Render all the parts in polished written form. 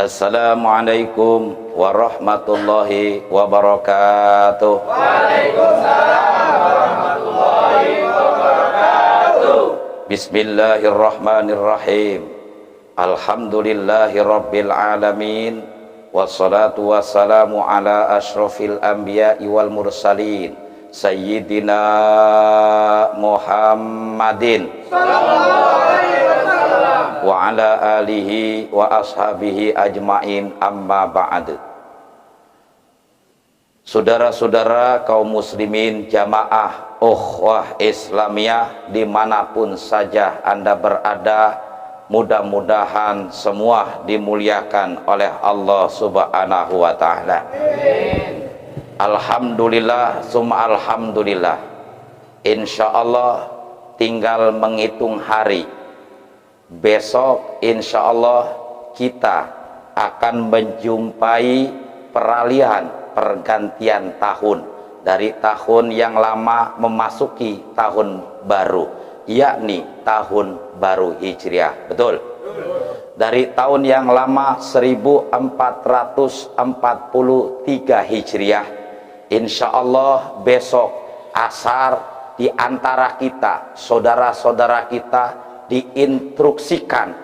Assalamualaikum warahmatullahi wabarakatuh. Waalaikumsalam warahmatullahi wabarakatuh. Bismillahirrahmanirrahim. Alhamdulillahi rabbil alamin. Wassalatu wassalamu ala ashrafil anbiya'i wal mursalin Sayyidina Muhammadin wa ala alihi wa ashabihi ajmain, amma ba'd. Saudara-saudara kaum muslimin jamaah ukhwah Islamiyah dimanapun saja Anda berada, mudah-mudahan semua dimuliakan oleh Allah subhanahu wa ta'ala. Alhamdulillah summa alhamdulillah, insyaallah tinggal menghitung hari. Besok insyaallah kita akan menjumpai pergantian tahun, dari tahun yang lama memasuki tahun baru, yakni tahun baru Hijriah. Betul? Dari tahun yang lama 1443 Hijriah, insyaallah besok asar di antara kita, saudara-saudara kita diinstruksikan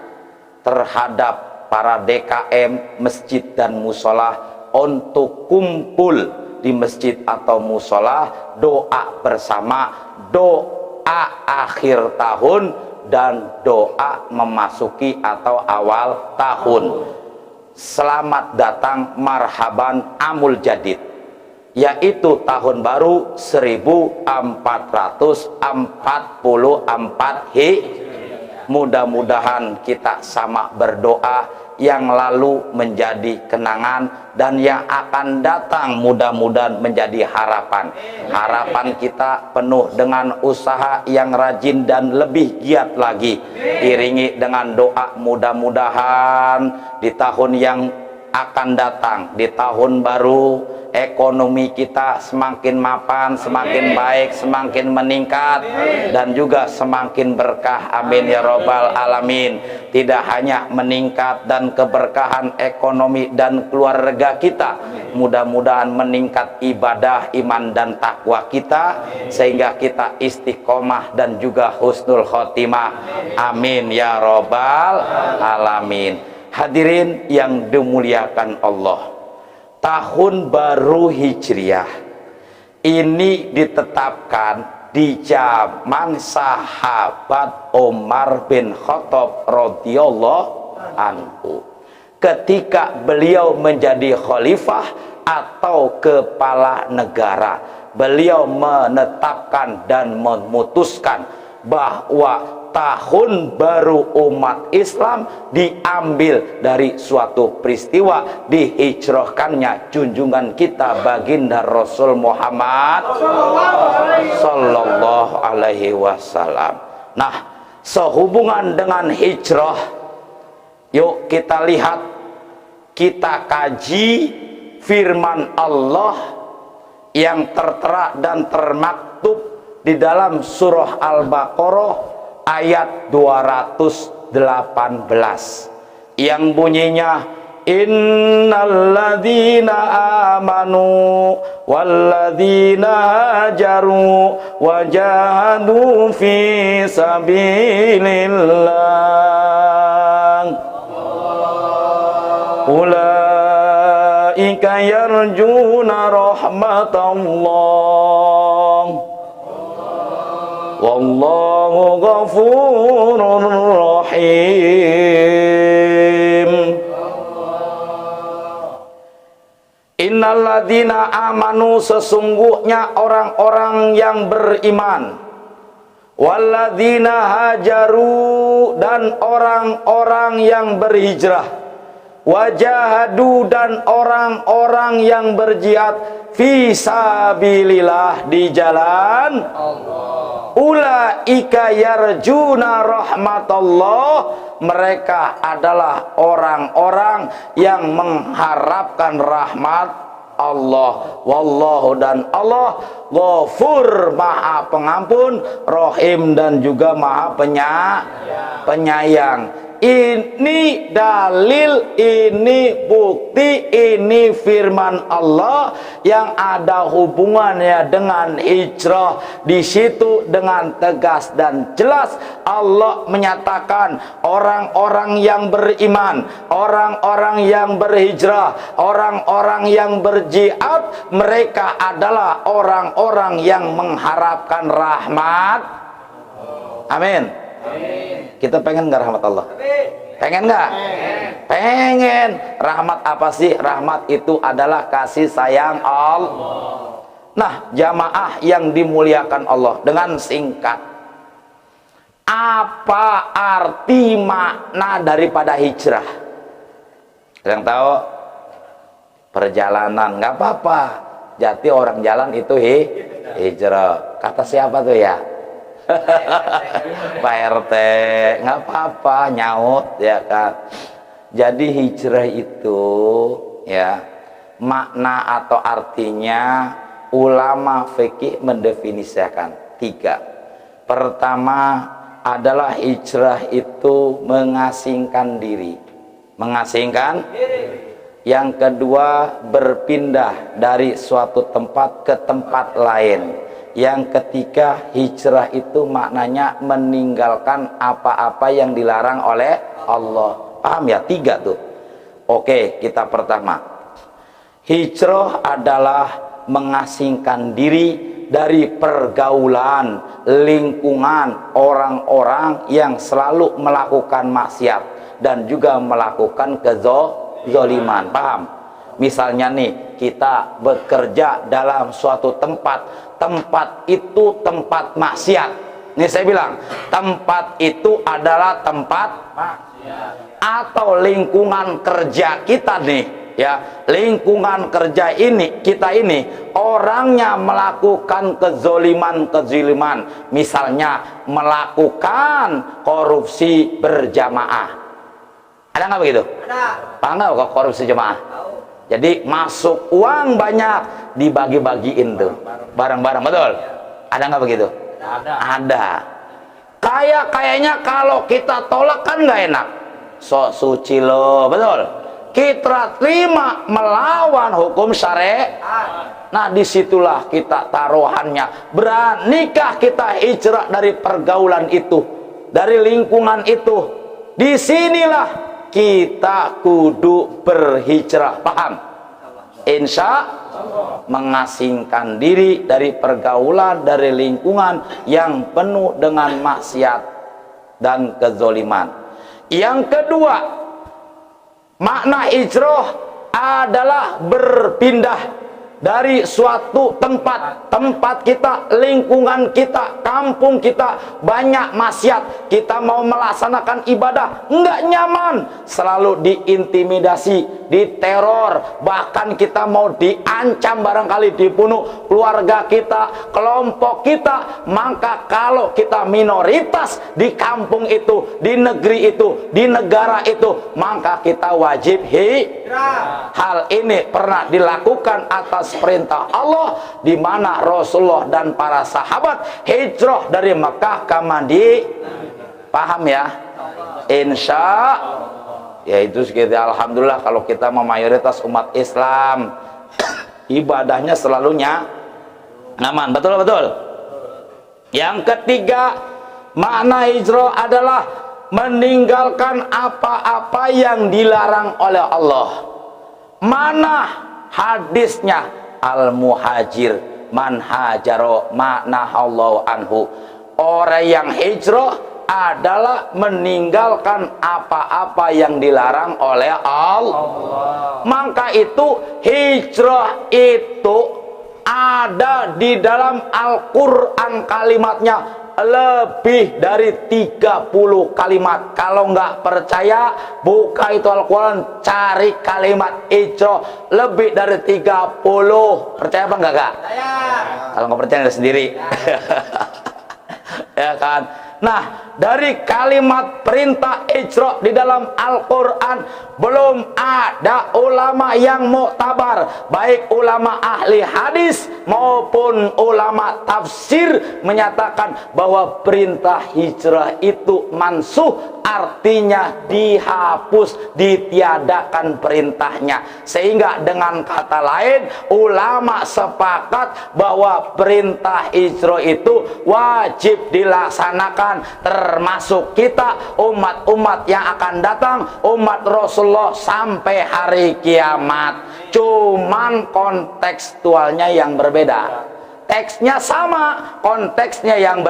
terhadap para DKM masjid dan musola untuk kumpul di masjid atau musola, doa bersama, doa akhir tahun dan doa memasuki atau awal tahun. Selamat datang, marhaban amul jadid, yaitu tahun baru 1444 Hijriah. Mudah-mudahan kita sama berdoa, yang lalu menjadi kenangan dan yang akan datang mudah-mudahan menjadi harapan. Harapan kita penuh dengan usaha yang rajin dan lebih giat lagi, iringi dengan doa mudah-mudahan di tahun yang akan datang, di tahun baru, ekonomi kita semakin mapan, semakin baik, semakin meningkat, dan juga semakin berkah. Amin ya robbal alamin. Tidak hanya meningkat dan keberkahan ekonomi dan keluarga kita, mudah-mudahan meningkat ibadah, iman dan takwa kita, sehingga kita istiqomah dan juga husnul khotimah. Amin ya robbal alamin. Hadirin yang dimuliakan Allah, tahun baru Hijriah ini ditetapkan di zaman sahabat Umar bin Khattab radhiyallahu anhu, ketika beliau menjadi khalifah atau kepala negara. Beliau menetapkan dan memutuskan bahwa tahun baru umat Islam diambil dari suatu peristiwa dihijrahkannya junjungan kita baginda Rasul Muhammad sallallahu alaihi wasallam. Nah, sehubungan dengan hijrah, yuk kita lihat, kita kaji firman Allah yang tertera dan termaktub di dalam surah Al-Baqarah ayat 218 yang bunyinya, innalladzina amanu walladzina hajaru wajahadu fi sabilillah ulaika yarjuna rahmatallah wallahu ghafurur rahim. Innalladzina amanu, sesungguhnya orang-orang yang beriman, walladzina hajaru, dan orang-orang yang berhijrah, wajahadu, dan orang-orang yang berjihad fisabilillah, di jalan Allah. Ulaika yarjuna rahmatullah, mereka adalah orang-orang yang mengharapkan rahmat Allah. Wallahu, dan Allah Ghafur, maha pengampun, Rahim, dan juga maha penyayang. Ini dalil, ini bukti, ini firman Allah yang ada hubungannya dengan hijrah. Di situ dengan tegas dan jelas Allah menyatakan orang-orang yang beriman, orang-orang yang berhijrah, orang-orang yang berjihad, mereka adalah orang-orang yang mengharapkan rahmat. Amin. Kita pengen nggak rahmat Allah? Pengen nggak? Pengen. Rahmat apa sih? Rahmat itu adalah kasih sayang Allah. Nah, jamaah yang dimuliakan Allah, dengan singkat, apa arti makna daripada hijrah? Ada yang tahu? Perjalanan, nggak apa-apa. Jati orang jalan itu hijrah. Kata siapa tuh ya? Pak RT, nggak apa-apa, nyaut ya kan. Jadi hijrah itu ya, makna atau artinya ulama fikih mendefinisikan 3. Pertama adalah hijrah itu mengasingkan diri, mengasingkan diri. Yang kedua, berpindah dari suatu tempat ke tempat lain. Yang ketiga, hijrah itu maknanya meninggalkan apa-apa yang dilarang oleh Allah. Paham ya? 3 tuh. Oke, kita pertama. Hijrah adalah mengasingkan diri dari pergaulan, lingkungan orang-orang yang selalu melakukan maksiat dan juga melakukan kezaliman. Paham? Misalnya nih, kita bekerja dalam suatu tempat itu tempat maksiat. Ini saya bilang, tempat itu adalah tempat maksiat. Atau lingkungan kerja kita nih, ya, lingkungan kerja ini, kita ini orangnya melakukan kezaliman, misalnya melakukan korupsi berjamaah. Ada nggak begitu? Ada. Paham nggak kok korupsi jamaah? Jadi masuk uang banyak, dibagi-bagiin tuh barang-barang, betul? Ada nggak begitu? Ada. Kayaknya kalau kita tolak kan nggak enak. Sok suci lo, betul? Kita terima melawan hukum syariat. Nah, disitulah kita taruhannya. Beranikah kita hijrah dari pergaulan itu, dari lingkungan itu? Disinilah kita kudu berhijrah. Paham? Insya Allah. Mengasingkan diri dari pergaulan, dari lingkungan yang penuh dengan maksiat dan kezoliman. Yang kedua, makna hijrah adalah berpindah dari suatu tempat kita, lingkungan kita, kampung kita banyak maksiat, kita mau melaksanakan ibadah nggak nyaman, selalu diintimidasi, diteror, bahkan kita mau diancam, barangkali dibunuh keluarga kita, kelompok kita. Maka kalau kita minoritas di kampung itu, di negeri itu, di negara itu, maka kita wajib hijrah. Hal ini pernah dilakukan atas perintah Allah, di mana Rasulullah dan para sahabat hijrah dari Mekah ke Madinah. Paham ya? Insya ya itu sekitar. Alhamdulillah kalau kita mayoritas umat Islam ibadahnya selalu nyaman. Betul. Yang ketiga, makna hijrah adalah meninggalkan apa-apa yang dilarang oleh Allah. Mana hadisnya? Al-muhajir man hajaro ma'nahallahu anhu. Orang yang hijrah adalah meninggalkan apa-apa yang dilarang oleh Allah. Maka itu hijrah itu ada di dalam Al-Quran, kalimatnya lebih dari 30 kalimat. Kalau nggak percaya, buka itu Al-Quran, cari kalimat hijrah lebih dari 30. Percaya apa enggak, Kak? Percaya. Kalau nggak percaya, ada sendiri. Ya kan? Nah, dari kalimat perintah hijrah di dalam Al-Quran, belum ada ulama yang muktabar, baik ulama ahli hadis maupun ulama tafsir, menyatakan bahwa perintah hijrah itu mansuh, artinya dihapus, ditiadakan perintahnya. Sehingga dengan kata lain, ulama sepakat bahwa perintah hijrah itu wajib dilaksanakan, termasuk kita umat-umat yang akan datang, umat Rasulullah sampai hari kiamat. Cuman kontekstualnya yang berbeda. Teksnya sama, konteksnya yang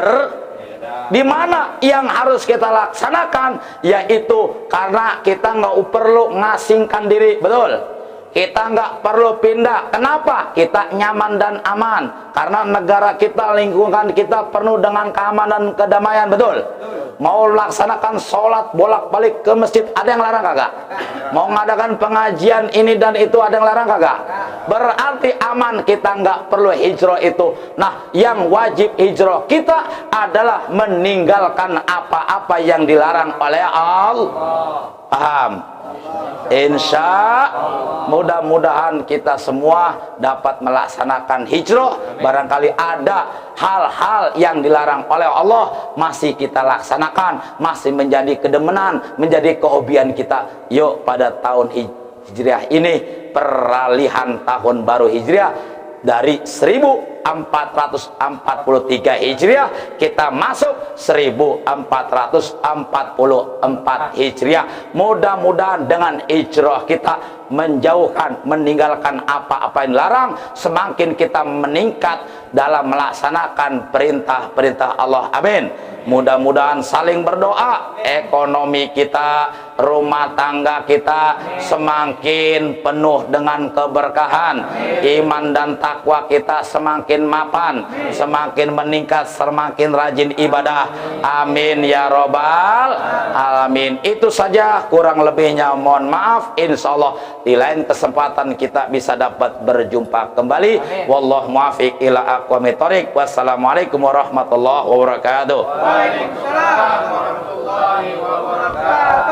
di mana yang harus kita laksanakan, yaitu karena kita nggak perlu ngasingkan diri, betul? Kita nggak perlu pindah. Kenapa? Kita nyaman dan aman karena negara kita, lingkungan kita penuh dengan keamanan dan kedamaian, betul? Mau laksanakan sholat bolak-balik ke masjid, ada yang larang kagak? Mau ngadakan pengajian ini dan itu, ada yang larang kagak? Berarti aman, kita nggak perlu hijrah itu. Nah, yang wajib hijrah kita adalah meninggalkan apa-apa yang dilarang oleh Allah. Paham? Insya mudah-mudahan kita semua dapat melaksanakan hijrah. Barangkali ada hal-hal yang dilarang oleh Allah masih kita laksanakan, masih menjadi kedemenan, menjadi kehobian kita. Yuk, pada tahun Hijriah ini, peralihan tahun baru Hijriah dari 1443 Hijriah, kita masuk 1444 Hijriah. Mudah-mudahan dengan hijrah kita menjauhkan, meninggalkan apa-apa yang larang, semakin kita meningkat dalam melaksanakan perintah-perintah Allah. Amin. Mudah-mudahan saling berdoa, ekonomi kita, rumah tangga kita semakin penuh dengan keberkahan, iman dan takwa kita semakin mapan, semakin meningkat, semakin rajin ibadah. Amin ya robbal alamin. Itu saja, kurang lebihnya mohon maaf. Insya Allah di lain kesempatan kita bisa dapat berjumpa kembali. Wallahu muwaffiq ila aqwamit thoriq. Wassalamualaikum warahmatullahi wabarakatuh. Waalaikumsalam warahmatullahi wabarakatuh.